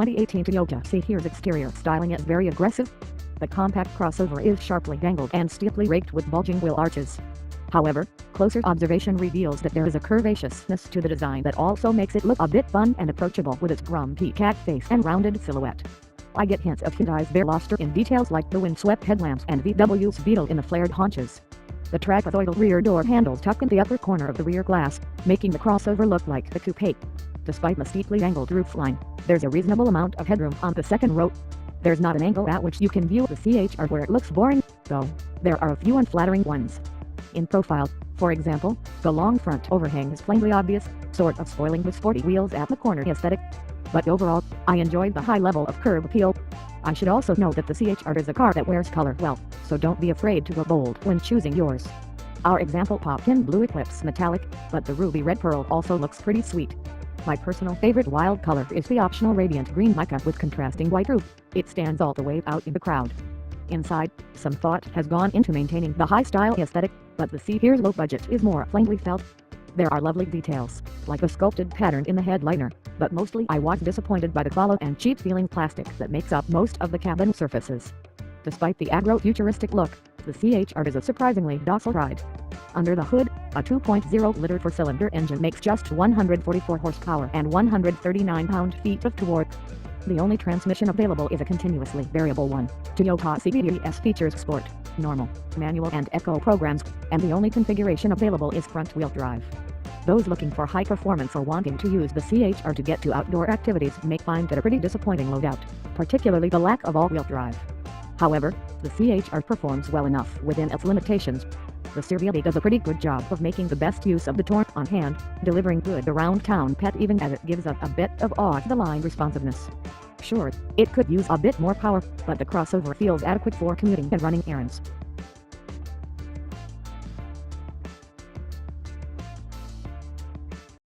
2018 Toyota Seahir's exterior styling is very aggressive. The compact crossover is sharply angled and steeply raked with bulging wheel arches. However, closer observation reveals that there is a curvaceousness to the design that also makes it look a bit fun and approachable with its grumpy cat face and rounded silhouette. I get hints of Hyundai's Veloster in details like the windswept headlamps and VW's Beetle in the flared haunches. The trapezoidal rear door handles tuck in the upper corner of the rear glass, making the crossover look like the coupe. Despite the steeply angled roofline, there's a reasonable amount of headroom on the second row. There's not an angle at which you can view the CHR where it looks boring, though there are a few unflattering ones. In profile, for example, the long front overhang is plainly obvious, sort of spoiling the sporty wheels at the corner aesthetic. But overall, I enjoyed the high level of curb appeal. I should also note that the CHR is a car that wears color well, so don't be afraid to go bold when choosing yours. Our example popped in Blue Eclipse Metallic, but the ruby red pearl also looks pretty sweet. My personal favorite wild color is the optional radiant green mica with contrasting white roof. It stands all the way out in the crowd. Inside, some thought has gone into maintaining the high-style aesthetic, but the Seahir's low budget is more plainly felt. There are lovely details, like a sculpted pattern in the headliner, but mostly I was disappointed by the hollow and cheap-feeling plastic that makes up most of the cabin surfaces. Despite the agro-futuristic look, the CHR is a surprisingly docile ride. Under the hood, a 2.0-liter four-cylinder engine makes just 144 horsepower and 139 pound-feet of torque. The only transmission available is a continuously variable one. Toyota CBS features Sport, Normal, Manual and Eco programs, and the only configuration available is front-wheel drive. Those looking for high performance or wanting to use the CHR to get to outdoor activities may find it a pretty disappointing loadout, particularly the lack of all-wheel drive. However, the CHR performs well enough within its limitations. The Seahir does a pretty good job of making the best use of the torque on hand, delivering good around-town pet even as it gives up a bit of off-the-line responsiveness. Sure, it could use a bit more power, but the crossover feels adequate for commuting and running errands.